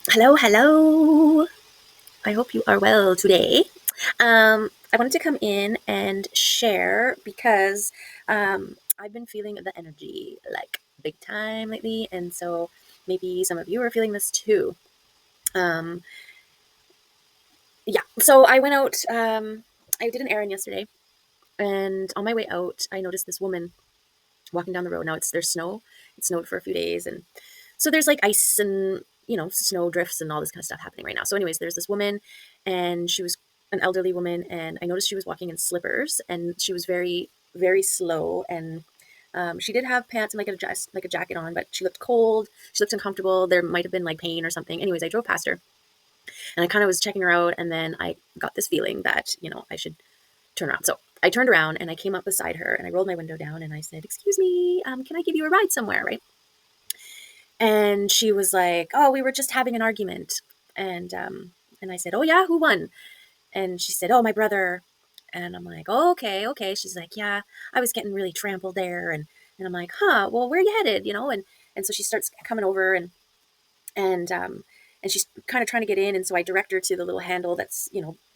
Hello, hello. I hope you are well today. I wanted to come in and share because I've been feeling the energy like big time lately, and so maybe some of you are feeling this too. Um, yeah, so I went out, I did an errand yesterday, and on my way out, I noticed this woman walking down the road. Now there's snow, it snowed for a few days, and so there's like ice and snow drifts and all this kind of stuff happening right now. So anyways, there's this woman, and she was an elderly woman, and I noticed she was walking in slippers, and she was very very slow, and she did have pants and like a dress, like a jacket on, but she looked cold, she looked uncomfortable, there might have been like pain or something. Anyways, I drove past her, and I kind of was checking her out, and then I got this feeling that I should turn around. So I turned around and I came up beside her, and I rolled my window down and I said, "Excuse me, can I give you a ride somewhere?" Right? And she was like, "Oh, we were just having an argument." And I said, "Oh yeah, who won?" And she said, "Oh, my brother." And I'm like, "Oh, okay, okay." She's like, "Yeah, I was getting really trampled there." And I'm like, "Huh? Well, where are you headed?" And so she starts coming over, and and she's kind of trying to get in, and so I direct her to the little handle that's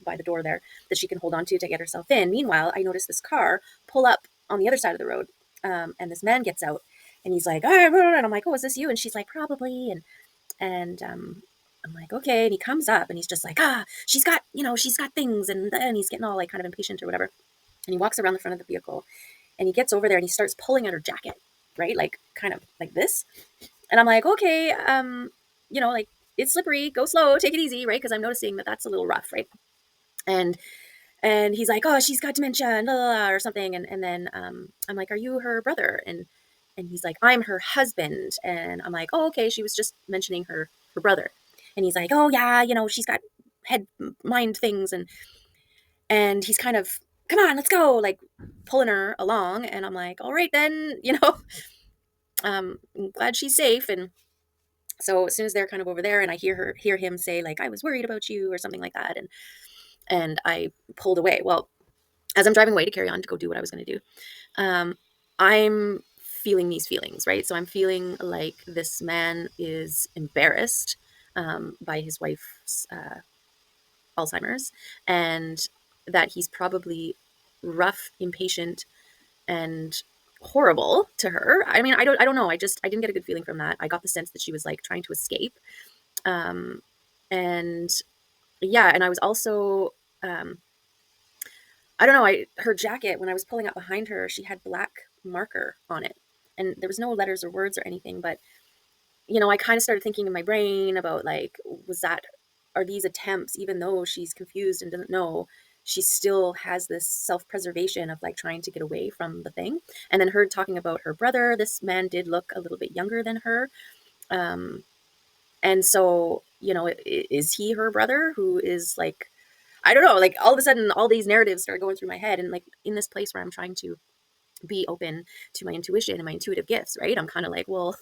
by the door there that she can hold on to get herself in. Meanwhile, I notice this car pull up on the other side of the road, and this man gets out, and he's like, "Ah," and I'm like, "Oh, is this you?" And she's like, "Probably." And I'm like, "Okay." And he comes up, and he's just like, "Ah, she's got things," and he's getting all like kind of impatient or whatever. And he walks around the front of the vehicle, and he gets over there, and he starts pulling at her jacket, right, like kind of like this. And I'm like, "Okay, like it's slippery, go slow, take it easy," right? Because I'm noticing that that's a little rough, right? And and he's like, "Oh, she's got dementia and blah, blah, blah," or something. And then I'm like, "Are you her brother?" And he's like, "I'm her husband." And I'm like, "Oh, okay." She was just mentioning her brother. And he's like, "Oh yeah, she's got head mind things." And he's kind of, "Come on, let's go," like pulling her along. And I'm like, "All right then," I'm glad she's safe. And so as soon as they're kind of over there, and I hear him say like, "I was worried about you," or something like that, and I pulled away. Well, as I'm driving away to carry on to go do what I was going to do, um, I'm feeling these feelings, right? So I'm feeling like this man is embarrassed by his wife's Alzheimer's, and that he's probably rough, impatient, and horrible to her. I mean, I don't know. I didn't get a good feeling from that. I got the sense that she was like trying to escape. Um, and yeah, and I was also, um, I don't know, her jacket, when I was pulling up behind her, she had black marker on it, and there was no letters or words or anything. But I kind of started thinking in my brain about like, was that, are these attempts, even though she's confused and doesn't know, she still has this self-preservation of like trying to get away from the thing. And then her talking about her brother, this man did look a little bit younger than her. Um, and so, is he her brother who is like, I don't know, like all of a sudden all these narratives start going through my head, and like in this place where I'm trying to be open to my intuition and my intuitive gifts, right? I'm kind of like, well,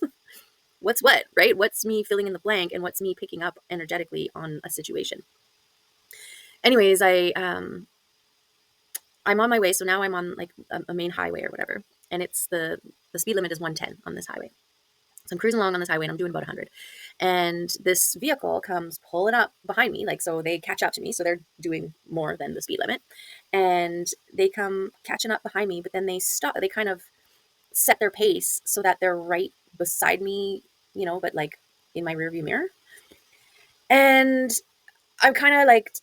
what's what, right? What's me filling in the blank, and what's me picking up energetically on a situation? Anyways, I'm on my way, so now I'm on like a main highway or whatever, and it's the speed limit is 110 on this highway. So I'm cruising along on this highway, and I'm doing about 100. And this vehicle comes pulling up behind me. Like, so they catch up to me. So they're doing more than the speed limit. And they come catching up behind me, but then they stop. They kind of set their pace so that they're right beside me, but like in my rearview mirror. And I'm kind of like,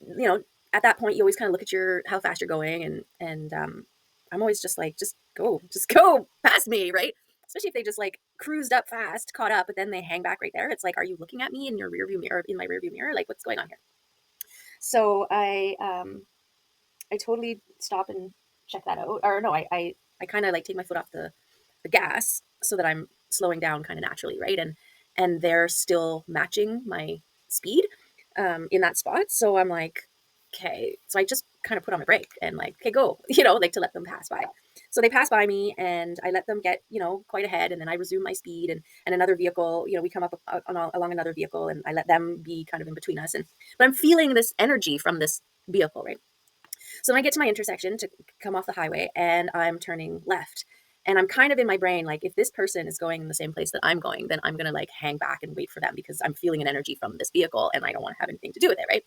at that point, you always kind of look at how fast you're going. And I'm always just like, just go past me, right? Especially if they just like cruised up fast, caught up, but then they hang back right there. It's like, are you looking at me in your rearview mirror, in my rearview mirror? Like, what's going on here? So I totally stop and check that out. Or no, I kind of like take my foot off the gas so that I'm slowing down kind of naturally, right? And they're still matching my speed in that spot. So I'm like, okay. So I just kind of put on my brake and like, okay, go, like to let them pass by. So they pass by me, and I let them get, quite ahead. And then I resume my speed, and another vehicle, we come up along another vehicle, and I let them be kind of in between us. But I'm feeling this energy from this vehicle, right? So when I get to my intersection to come off the highway, and I'm turning left, And I'm kind of in my brain, like, if this person is going in the same place that I'm going, then I'm going to like hang back and wait for them because I'm feeling an energy from this vehicle and I don't want to have anything to do with it. Right.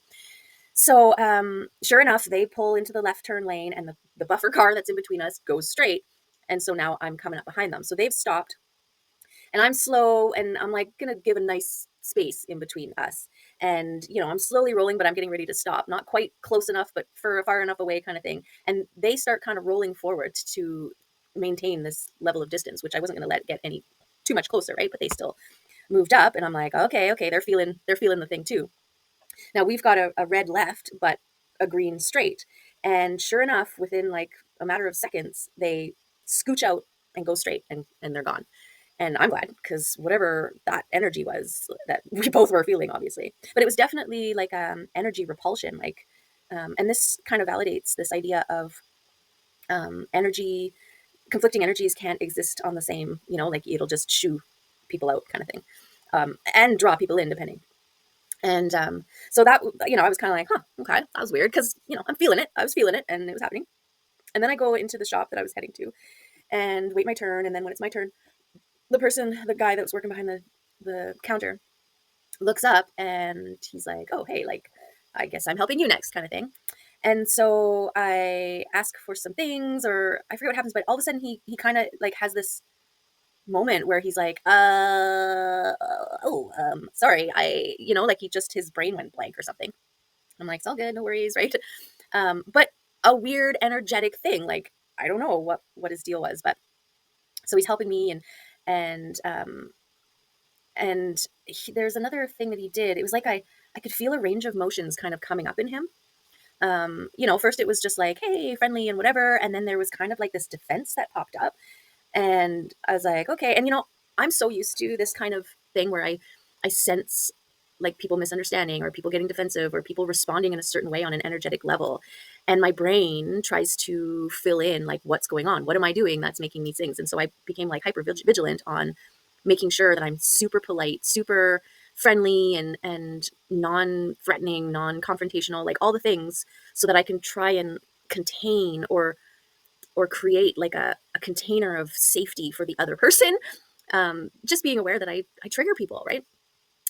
So, sure enough, they pull into the left turn lane and the buffer car that's in between us goes straight. And so now I'm coming up behind them. So they've stopped and I'm slow and I'm like going to give a nice space in between us. And, I'm slowly rolling, but I'm getting ready to stop. Not quite close enough, but far enough away kind of thing. And they start kind of rolling forward to maintain this level of distance, which I wasn't going to let get any too much closer, right? But they still moved up and I'm like, okay, they're feeling the thing too. Now we've got a red left, but a green straight. And sure enough, within like a matter of seconds, they scooch out and go straight and they're gone. And I'm glad because whatever that energy was that we both were feeling, obviously, but it was definitely like energy repulsion. Like, and this kind of validates this idea of energy, conflicting energies can't exist on the same, like it'll just shoo people out kind of thing, and draw people in depending. And so that, I was kind of like, huh, okay, that was weird because, I'm feeling it. I was feeling it and it was happening. And then I go into the shop that I was heading to and wait my turn. And then when it's my turn, the guy that was working behind the counter looks up and he's like, oh, hey, like, I guess I'm helping you next kind of thing. And so I ask for some things or I forget what happens, but all of a sudden he kind of like has this moment where he's like, sorry, like his brain went blank or something. I'm like, it's all good, no worries, right? But a weird energetic thing, like I don't know what his deal was, but so he's helping me and there's another thing that he did. It was like I could feel a range of motions kind of coming up in him. First it was just like, hey, friendly and whatever, and then there was kind of like this defense that popped up. And I was like, okay. And, I'm so used to this kind of thing where I sense like people misunderstanding or people getting defensive or people responding in a certain way on an energetic level. And my brain tries to fill in like, what's going on? What am I doing that's making these things? And so I became like hyper vigilant on making sure that I'm super polite, super friendly and non-threatening, non-confrontational, like all the things so that I can try and contain or create like a container of safety for the other person. Just being aware that I trigger people, right?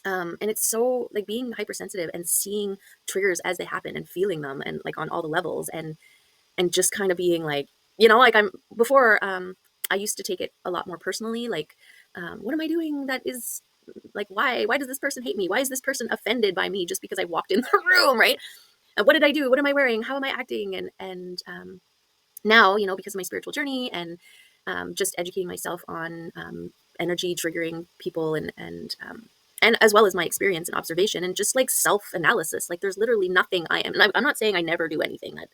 And it's so like being hypersensitive and seeing triggers as they happen and feeling them and like on all the levels and just kind of being like, like I'm before, I used to take it a lot more personally. Like, what am I doing that is like, why does this person hate me? Why is this person offended by me just because I walked in the room? Right. And what did I do? What am I wearing? How am I acting? And now, because of my spiritual journey and just educating myself on energy triggering people and as well as my experience and observation and just like self-analysis, like there's literally nothing I am, and I'm not saying I never do anything that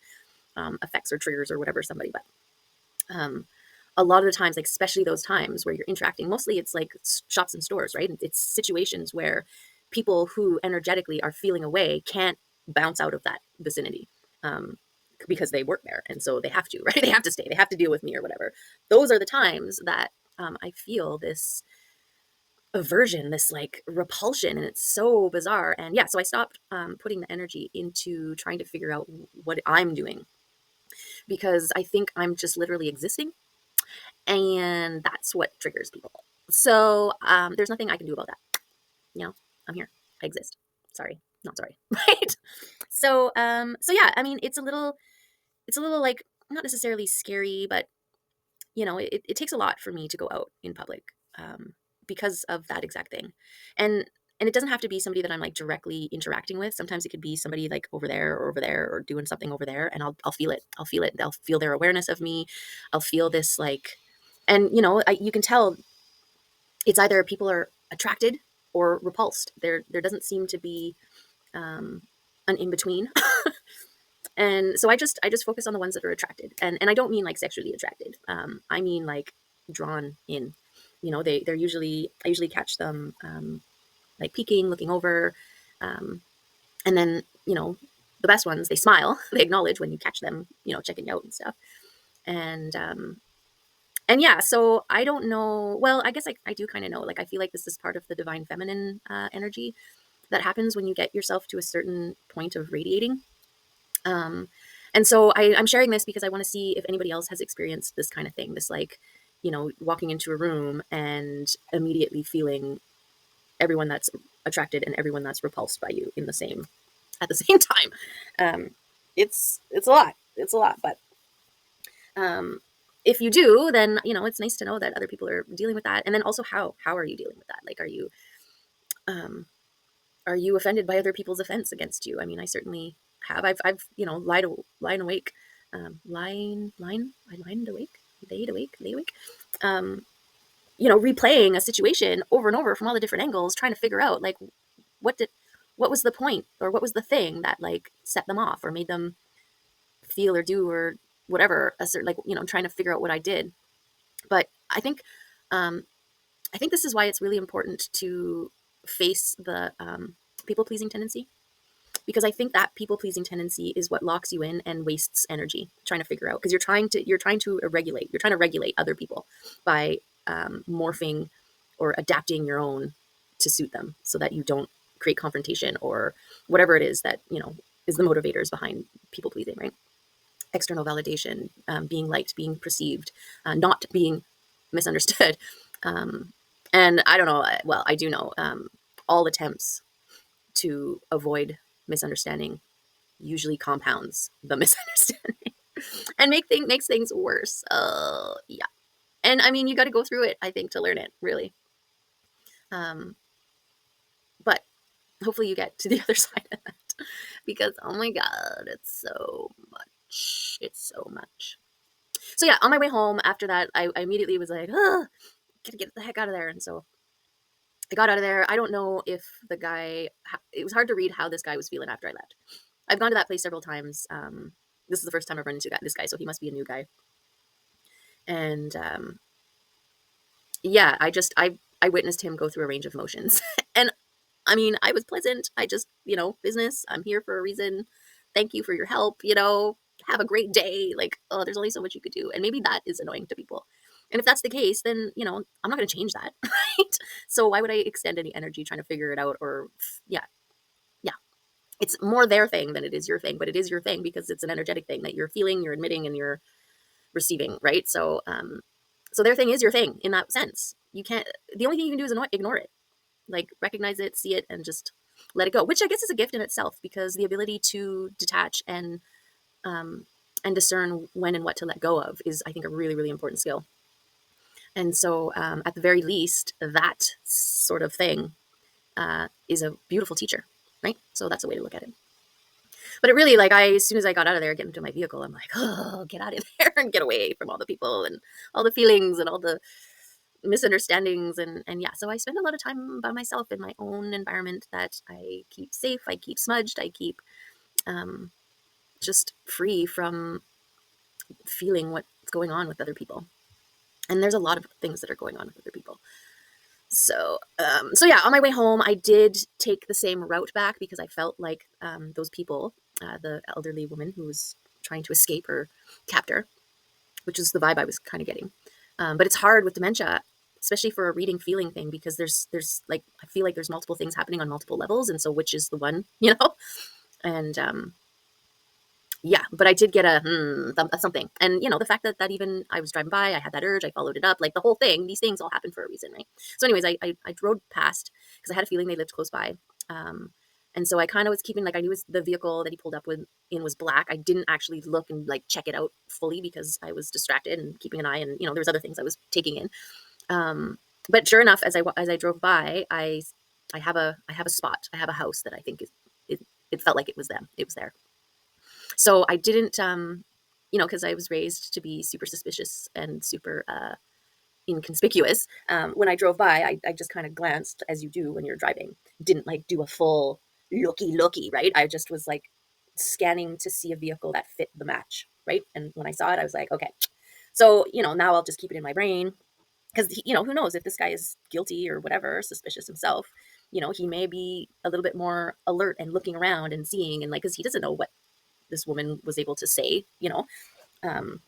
affects or triggers or whatever somebody, but a lot of the times, like especially those times where you're interacting, mostly it's like shops and stores, right? It's situations where people who energetically are feeling away can't bounce out of that vicinity. Because they work there and so they have to, right? They have to stay, they have to deal with me or whatever. Those are the times that I feel this aversion, this like repulsion, and it's so bizarre. And yeah, so I stopped putting the energy into trying to figure out what I'm doing because I think I'm just literally existing and that's what triggers people. So there's nothing I can do about that. I'm here, I exist. Sorry, not sorry. Right. So yeah, I mean it's a little like not necessarily scary, but it takes a lot for me to go out in public because of that exact thing. And it doesn't have to be somebody that I'm like directly interacting with. Sometimes it could be somebody like over there or doing something over there, and I'll feel it. I'll feel it. They'll feel their awareness of me. I'll feel this like, and you can tell it's either people are attracted or repulsed. There doesn't seem to be an in between. And so I just focus on the ones that are attracted, and I don't mean like sexually attracted. I mean like drawn in. I usually catch them like peeking, looking over, and then the best ones, they smile, they acknowledge when you catch them, checking you out and stuff. And yeah, so I don't know. Well, I guess I do kind of know. Like I feel like this is part of the divine feminine energy that happens when you get yourself to a certain point of radiating. Um, and so I'm sharing this because I want to see if anybody else has experienced this kind of thing, this like walking into a room and immediately feeling everyone that's attracted and everyone that's repulsed by you in the same at the same time. It's a lot. It's a lot, but um, if you do, then it's nice to know that other people are dealing with that, and then also how are you dealing with that? Like, um, are you offended by other people's offense against you? I mean, I certainly have. I've lying awake, I lined awake, lay awake, um, replaying a situation over and over from all the different angles, trying to figure out like what did what was the point or what was the thing that like set them off or made them feel or do or whatever a certain, like, trying to figure out what I did. But um, I think this is why it's really important to face the people pleasing tendency, because I think that people pleasing tendency is what locks you in and wastes energy trying to figure out, because you're trying to regulate other people by morphing or adapting your own to suit them so that you don't create confrontation or whatever it is that is the motivators behind people pleasing, right? External validation, being liked, being perceived, not being misunderstood. um, and I don't know, well, I do know, all attempts to avoid misunderstanding usually compounds the misunderstanding and makes things worse. Yeah. And I mean, you got to go through it, I think, to learn it, really. Um, but hopefully you get to the other side of that, because oh my God, it's so much. It's so much. So yeah, on my way home after that, I immediately was like, oh, gotta get the heck out of there. And so I got out of there. I don't know if the guy, it was hard to read how this guy was feeling after I left. I've gone to that place several times. This is the first time I've run into this guy, so he must be a new guy. And yeah, I witnessed him go through a range of emotions. And I mean, I was pleasant. I just, business. I'm here for a reason. Thank you for your help. Have a great day. Like, oh, there's only so much you could do, and maybe that is annoying to people. And if that's the case, then I'm not going to change that, right? So why would I extend any energy trying to figure it out? Or yeah, yeah. It's more their thing than it is your thing, but it is your thing because it's an energetic thing that you're feeling, you're admitting, and you're receiving, right? So their thing is your thing in that sense. You can't. The only thing you can do is ignore it, like recognize it, see it, and just let it go. Which I guess is a gift in itself, because the ability to detach um, and discern when and what to let go of is, I think, a really, really important skill. And so, at the very least, that sort of thing is a beautiful teacher, right? So that's a way to look at it. But it really, like, as soon as I got out of there, get into my vehicle, I'm like, oh, get out of there and get away from all the people and all the feelings and all the misunderstandings. And yeah, so I spend a lot of time by myself in my own environment that I keep safe, I keep smudged, I keep um, just free from feeling what's going on with other people. And there's a lot of things that are going on with other people. So yeah, on my way home, I did take the same route back because I felt like those people, the elderly woman who was trying to escape her captor, which is the vibe I was kind of getting. But it's hard with dementia, especially for a reading feeling thing, because there's like, I feel like there's multiple things happening on multiple levels. And so which is the one, and yeah, but I did get a something. And the fact that even I was driving by, I had that urge, I followed it up, like the whole thing, these things all happen for a reason, right? So anyways, I drove past because I had a feeling they lived close by. Um, and so I kind of was keeping, like, I knew the vehicle that he pulled up in was black. I didn't actually look and like check it out fully because I was distracted and keeping an eye, and there was other things I was taking in. But sure enough, as I drove by, I have a spot, I have a house that I think it felt like it was them. It was there. So I didn't, because I was raised to be super suspicious and super inconspicuous. When I drove by, I just kind of glanced, as you do when you're driving. Didn't like do a full looky, right? I just was like scanning to see a vehicle that fit the match, right? And when I saw it, I was like, okay. So, now I'll just keep it in my brain, because, who knows if this guy is guilty or whatever, suspicious himself. He may be a little bit more alert and looking around and seeing, and like, because he doesn't know what this woman was able to say, um,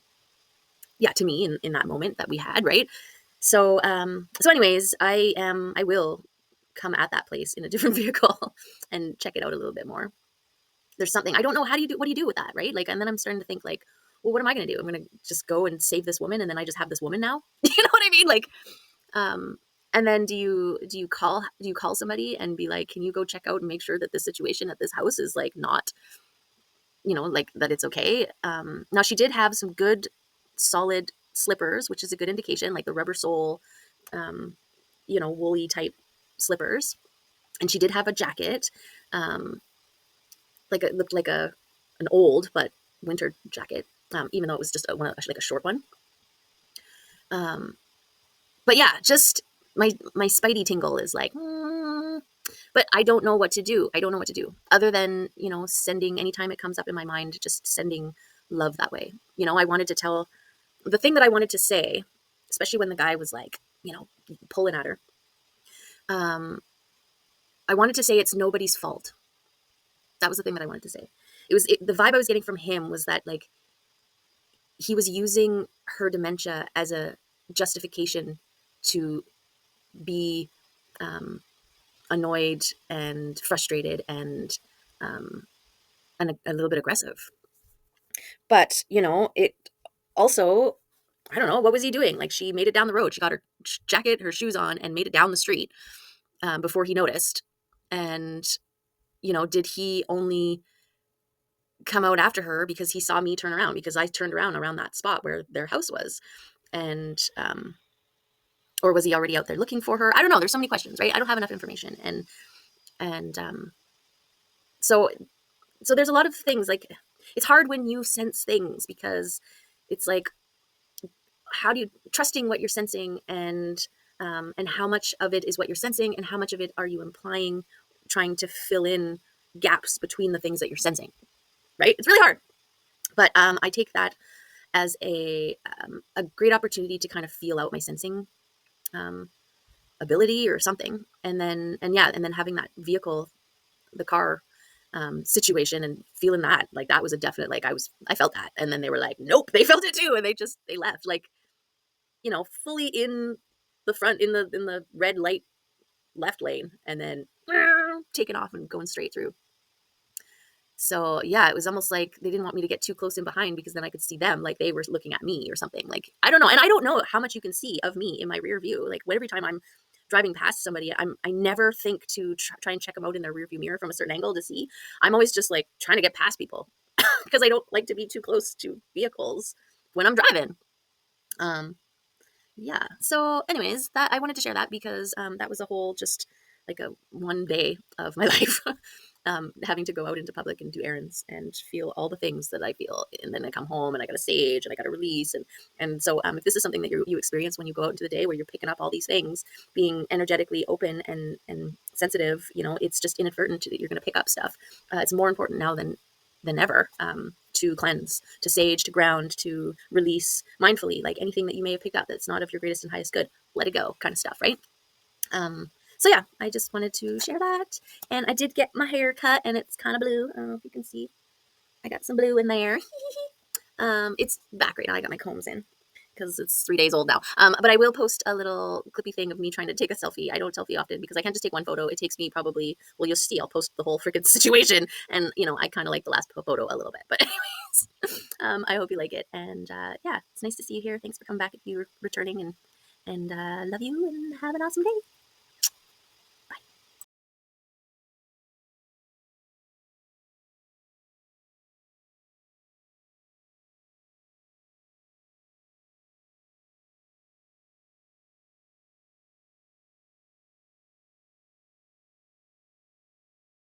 yeah, to me in that moment that we had, right? So anyways, I will come at that place in a different vehicle and check it out a little bit more. There's something, I don't know, what do you do with that, right? Like, and then I'm starting to think, like, well, what am I going to do? I'm going to just go and save this woman, and then I just have this woman now. You know what I mean? Like, and then do you call somebody and be like, can you go check out and make sure that the situation at this house is like not, like that it's okay. Now she did have some good solid slippers, which is a good indication, like the rubber sole, woolly type slippers. And she did have a jacket, looked like an old but winter jacket, even though it was just like a short one. But yeah, just my spidey tingle is like, but I don't know what to do. I don't know what to do other than, sending, anytime it comes up in my mind, just sending love that way. I wanted to tell the thing that I wanted to say, especially when the guy was like, pulling at her. I wanted to say it's nobody's fault. That was the thing that I wanted to say. The vibe I was getting from him was that, like, he was using her dementia as a justification to be annoyed and frustrated and a little bit aggressive. But, it also, I don't know, what was he doing? Like, she made it down the road. She got her jacket, her shoes on, and made it down the street before he noticed. And, did he only come out after her because he saw me turn around, because I turned around that spot where their house was? And, or was he already out there looking for her? I don't know. There's so many questions, right? I don't have enough information. And so there's a lot of things. Like, it's hard when you sense things, because it's like, how do you trusting what you're sensing, and how much of it is what you're sensing, and how much of it are you implying, trying to fill in gaps between the things that you're sensing, right? It's really hard. But I take that as a great opportunity to kind of feel out my sensing ability or something. And then having that vehicle, the car situation, and feeling that, like, that was a definite, like, I felt that. And then they were like, nope, they felt it too. And they left, like, fully in the front, in the red light left lane, and then taking off and going straight through. So yeah, it was almost like they didn't want me to get too close in behind, because then I could see them, like they were looking at me or something. Like, I don't know. And I don't know how much you can see of me in my rear view. Like, every time I'm driving past somebody, I never think to try and check them out in their rear view mirror from a certain angle to see. I'm always just like trying to get past people because I don't like to be too close to vehicles when I'm driving. Yeah. So anyways, that I wanted to share that because that was a whole, just like a one day of my life, having to go out into public and do errands and feel all the things that I feel. And then I come home and I got to sage and I got to release. And so if this is something that you experience when you go out into the day, where you're picking up all these things, being energetically open and sensitive, it's just inadvertent that you're going to pick up stuff. It's more important now than ever, to cleanse, to sage, to ground, to release mindfully, like anything that you may have picked up that's not of your greatest and highest good, let it go, kind of stuff, right? So yeah, I just wanted to share that. And I did get my hair cut, and it's kind of blue. I don't know if you can see. I got some blue in there. It's back right now. I got my combs in because it's 3 days old now. But I will post a little clippy thing of me trying to take a selfie. I don't selfie often because I can't just take one photo. It takes me probably, well, you'll see, I'll post the whole freaking situation. And, I kind of like the last photo a little bit. But anyways, I hope you like it. And yeah, it's nice to see you here. Thanks for coming back if you're returning. And love you, and have an awesome day.